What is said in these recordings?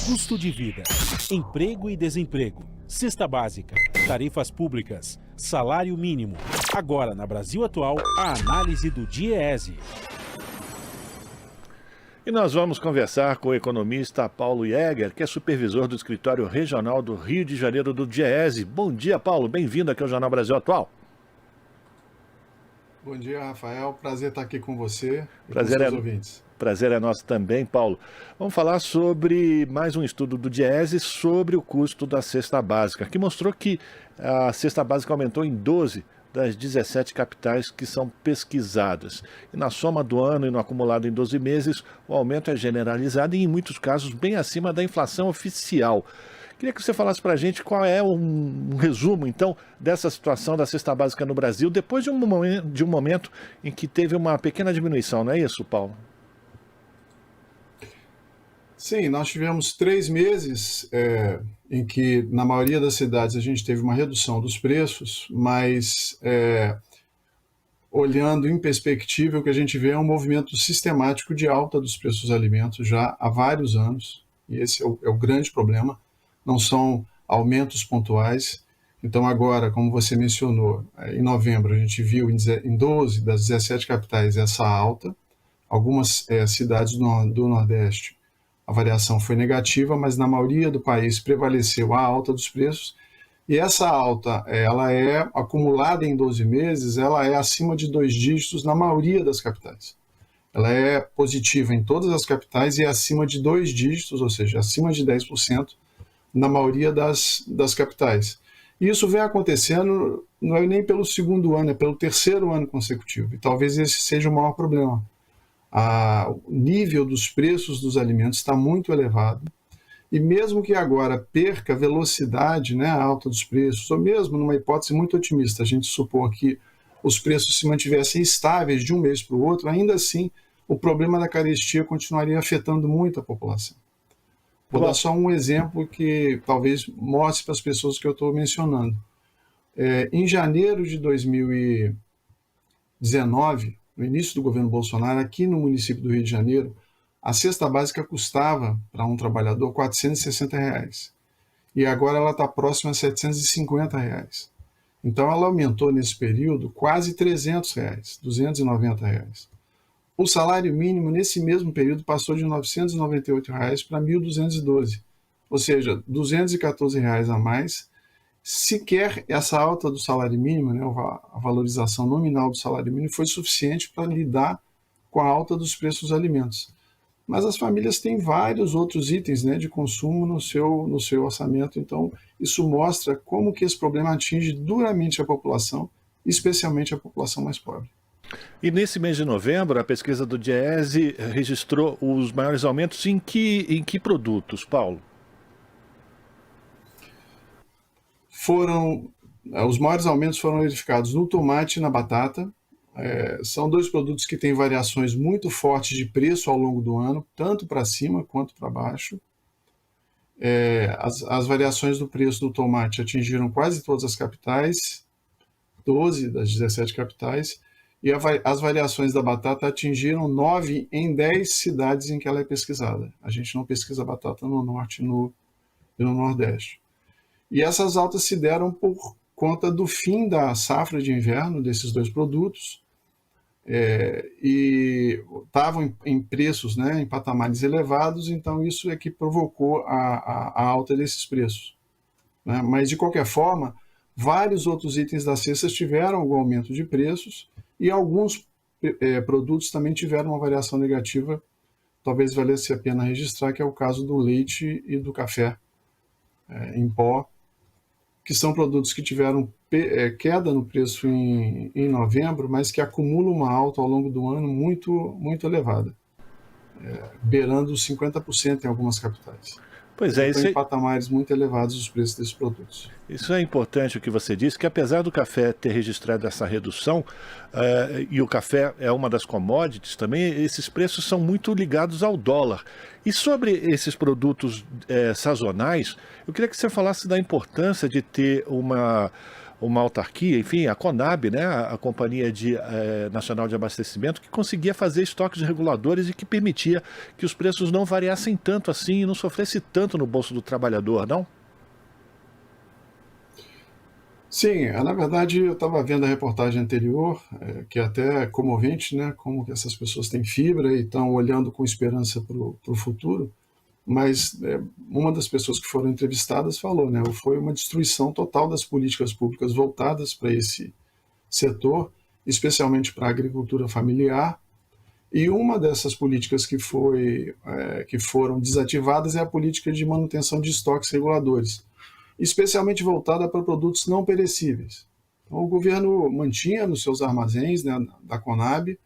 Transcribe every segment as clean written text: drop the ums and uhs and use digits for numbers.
custo de vida, emprego e desemprego, cesta básica, tarifas públicas, salário mínimo. Agora, na Brasil Atual, a análise do DIEESE. E nós vamos conversar com o economista Paulo Jäger, que é supervisor do Escritório Regional do Rio de Janeiro do DIEESE. Bom dia, Paulo. Bem-vindo aqui ao Jornal Brasil Atual. Bom dia, Rafael. Prazer estar aqui com você e Prazer com os seus ouvintes. Prazer é nosso também, Paulo. Vamos falar sobre mais um estudo do DIEESE sobre o custo da cesta básica, que mostrou que a cesta básica aumentou em 12 das 17 capitais que são pesquisadas. E na soma do ano e no acumulado em 12 meses, o aumento é generalizado e, em muitos casos, bem acima da inflação oficial. Queria que você falasse para a gente qual é um resumo, então, dessa situação da cesta básica no Brasil, depois de um momento em que teve uma pequena diminuição, não é isso, Paulo? Sim, nós tivemos 3 meses em que, na maioria das cidades, a gente teve uma redução dos preços, mas, olhando em perspectiva, o que a gente vê é um movimento sistemático de alta dos preços dos alimentos já há vários anos, e esse é o grande problema, não são aumentos pontuais. Então agora, como você mencionou, em novembro a gente viu em 12 das 17 capitais essa alta, algumas cidades do Nordeste, a variação foi negativa, mas na maioria do país prevaleceu a alta dos preços, e essa alta, ela é acumulada em 12 meses, ela é acima de 2 dígitos na maioria das capitais. Ela é positiva em todas as capitais e é acima de 2 dígitos, ou seja, acima de 10% na maioria das capitais. E isso vem acontecendo, não é nem pelo segundo ano, é pelo terceiro ano consecutivo, e talvez esse seja o maior problema. O nível dos preços dos alimentos está muito elevado, e mesmo que agora perca velocidade, né, a alta dos preços, ou mesmo numa hipótese muito otimista, a gente supor que os preços se mantivessem estáveis de um mês para o outro, ainda assim o problema da carestia continuaria afetando muito a população. Vou dar só um exemplo que talvez mostre para as pessoas que eu estou mencionando. Em janeiro de 2019, no início do governo Bolsonaro, aqui no município do Rio de Janeiro, a cesta básica custava para um trabalhador R$ 460. E agora ela está próxima a R$ 750. Então ela aumentou nesse período quase R$ 300, R$ 290. O salário mínimo nesse mesmo período passou de R$ 998 para R$ 1.212, ou seja, R$ 214 a mais. Sequer essa alta do salário mínimo, né, a valorização nominal do salário mínimo, foi suficiente para lidar com a alta dos preços dos alimentos. Mas as famílias têm vários outros itens, né, de consumo no seu orçamento, então isso mostra como que esse problema atinge duramente a população, especialmente a população mais pobre. E nesse mês de novembro, a pesquisa do DIEESE registrou os maiores aumentos em que produtos, Paulo? Os maiores aumentos foram verificados no tomate e na batata. São 2 produtos que têm variações muito fortes de preço ao longo do ano, tanto para cima quanto para baixo. As variações do preço do tomate atingiram quase todas as capitais, 12 das 17 capitais, e as variações da batata atingiram 9 em 10 cidades em que ela é pesquisada. A gente não pesquisa batata no Norte e no Nordeste. E essas altas se deram por conta do fim da safra de inverno desses 2 produtos, e estavam em preços, né, em patamares elevados, então isso é que provocou a alta desses preços, né? Mas, de qualquer forma, vários outros itens da cesta tiveram algum aumento de preços, e alguns produtos também tiveram uma variação negativa, talvez valesse a pena registrar, que é o caso do leite e do café em pó, que são produtos que tiveram queda no preço em novembro, mas que acumulam uma alta ao longo do ano muito, muito elevada, beirando os 50% em algumas capitais. Pois é, Estão em patamares muito elevados os preços desses produtos. Isso é importante o que você disse, que apesar do café ter registrado essa redução, e o café é uma das commodities também, esses preços são muito ligados ao dólar. E sobre esses produtos sazonais, eu queria que você falasse da importância de ter uma autarquia, enfim, a Conab, né, a Companhia Nacional de Abastecimento, que conseguia fazer estoques reguladores e que permitia que os preços não variassem tanto assim e não sofresse tanto no bolso do trabalhador, não? Sim, na verdade eu estava vendo a reportagem anterior, que é até comovente, né, como que essas pessoas têm fibra e estão olhando com esperança para o futuro, mas uma das pessoas que foram entrevistadas falou, né, foi uma destruição total das políticas públicas voltadas para esse setor, especialmente para a agricultura familiar, e uma dessas políticas que foram desativadas é a política de manutenção de estoques reguladores, especialmente voltada para produtos não perecíveis. Então, o governo mantinha nos seus armazéns, né, da Conab,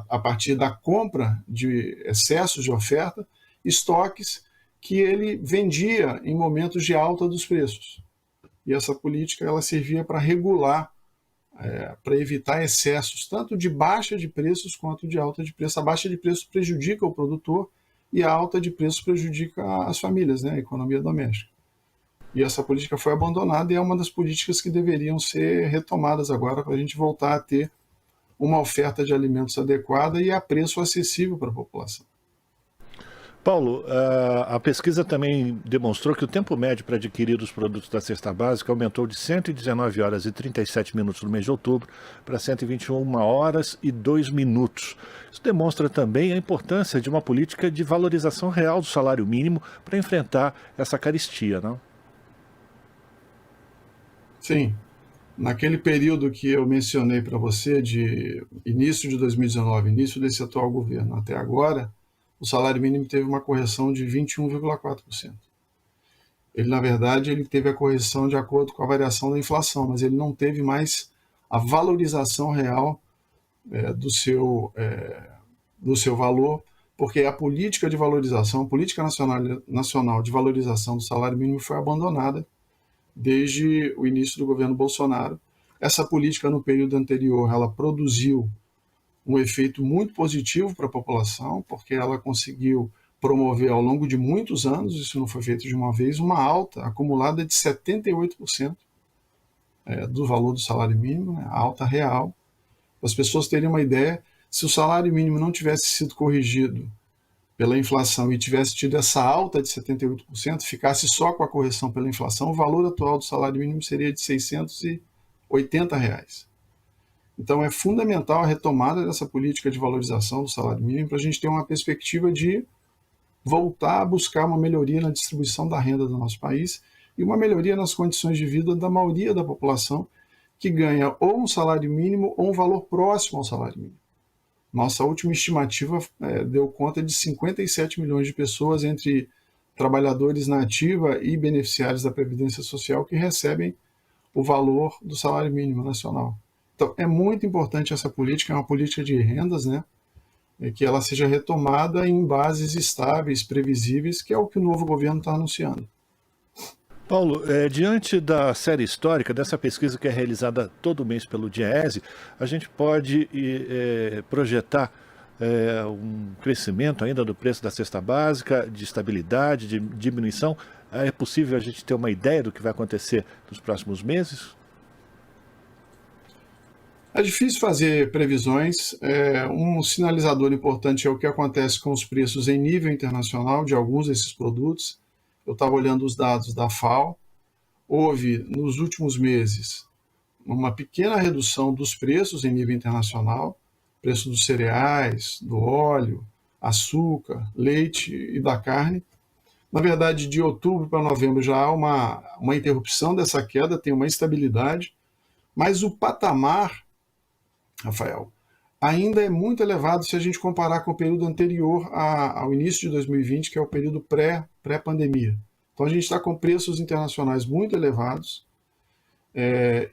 a partir da compra de excessos de oferta, estoques que ele vendia em momentos de alta dos preços. E essa política ela servia para regular, para evitar excessos, tanto de baixa de preços quanto de alta de preço. A baixa de preços prejudica o produtor e a alta de preços prejudica as famílias, né, a economia doméstica. E essa política foi abandonada e é uma das políticas que deveriam ser retomadas agora para a gente voltar a ter uma oferta de alimentos adequada e a preço acessível para a população. Paulo, a pesquisa também demonstrou que o tempo médio para adquirir os produtos da cesta básica aumentou de 119 horas e 37 minutos no mês de outubro para 121 horas e 2 minutos. Isso demonstra também a importância de uma política de valorização real do salário mínimo para enfrentar essa carestia, não? Sim. Naquele período que eu mencionei para você, de início de 2019, início desse atual governo, até agora, o salário mínimo teve uma correção de 21,4%. Ele, na verdade, ele teve a correção de acordo com a variação da inflação, mas ele não teve mais a valorização real do seu valor, porque a política de valorização, a política nacional de valorização do salário mínimo foi abandonada desde o início do governo Bolsonaro. Essa política, no período anterior, ela produziu um efeito muito positivo para a população, porque ela conseguiu promover ao longo de muitos anos, isso não foi feito de uma vez, uma alta acumulada de 78% do valor do salário mínimo, né, a alta real. Para as pessoas terem uma ideia, se o salário mínimo não tivesse sido corrigido pela inflação e tivesse tido essa alta de 78%, ficasse só com a correção pela inflação, o valor atual do salário mínimo seria de R$ 680. Então é fundamental a retomada dessa política de valorização do salário mínimo para a gente ter uma perspectiva de voltar a buscar uma melhoria na distribuição da renda do nosso país e uma melhoria nas condições de vida da maioria da população que ganha ou um salário mínimo ou um valor próximo ao salário mínimo. Nossa última estimativa deu conta de 57 milhões de pessoas entre trabalhadores na ativa e beneficiários da Previdência Social que recebem o valor do salário mínimo nacional. Então, é muito importante essa política, é uma política de rendas, né? Que ela seja retomada em bases estáveis, previsíveis, que é o que o novo governo está anunciando. Paulo, diante da série histórica, dessa pesquisa que é realizada todo mês pelo DIEESE, a gente pode projetar um crescimento ainda do preço da cesta básica, de estabilidade, de diminuição. É possível a gente ter uma ideia do que vai acontecer nos próximos meses? É difícil fazer previsões. Um sinalizador importante é o que acontece com os preços em nível internacional de alguns desses produtos. Eu estava olhando os dados da FAO. Houve, nos últimos meses, uma pequena redução dos preços em nível internacional, preço dos cereais, do óleo, açúcar, leite e da carne. Na verdade, de outubro para novembro já há uma interrupção dessa queda, tem uma estabilidade, mas o patamar, Rafael, ainda é muito elevado se a gente comparar com o período anterior ao início de 2020, que é o período pré-pandemia. Então a gente está com preços internacionais muito elevados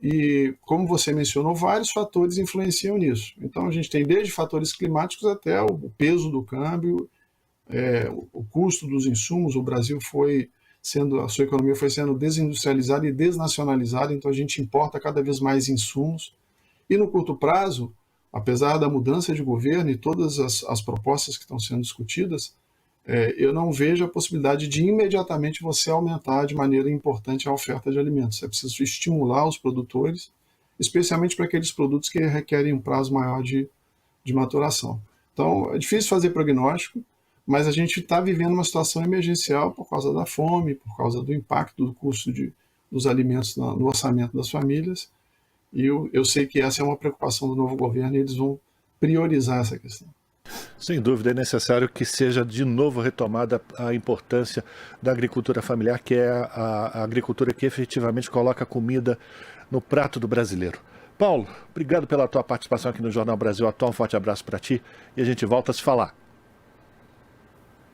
e, como você mencionou, vários fatores influenciam nisso. Então a gente tem desde fatores climáticos até o peso do câmbio, o custo dos insumos. O Brasil a sua economia foi sendo desindustrializada e desnacionalizada, então a gente importa cada vez mais insumos. E no curto prazo, apesar da mudança de governo e todas as propostas que estão sendo discutidas, eu não vejo a possibilidade de imediatamente você aumentar de maneira importante a oferta de alimentos. É preciso estimular os produtores, especialmente para aqueles produtos que requerem um prazo maior de maturação. Então, é difícil fazer prognóstico, mas a gente está vivendo uma situação emergencial por causa da fome, por causa do impacto do custo dos alimentos no orçamento das famílias, e eu sei que essa é uma preocupação do novo governo e eles vão priorizar essa questão. Sem dúvida, é necessário que seja de novo retomada a importância da agricultura familiar, que é a agricultura que efetivamente coloca comida no prato do brasileiro. Paulo, obrigado pela tua participação aqui no Jornal Brasil Atual. Um forte abraço para ti e a gente volta a se falar.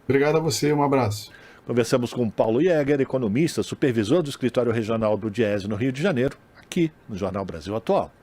Obrigado a você, um abraço. Conversamos com Paulo Jäger, economista, supervisor do Escritório Regional do Diese no Rio de Janeiro, aqui no Jornal Brasil Atual.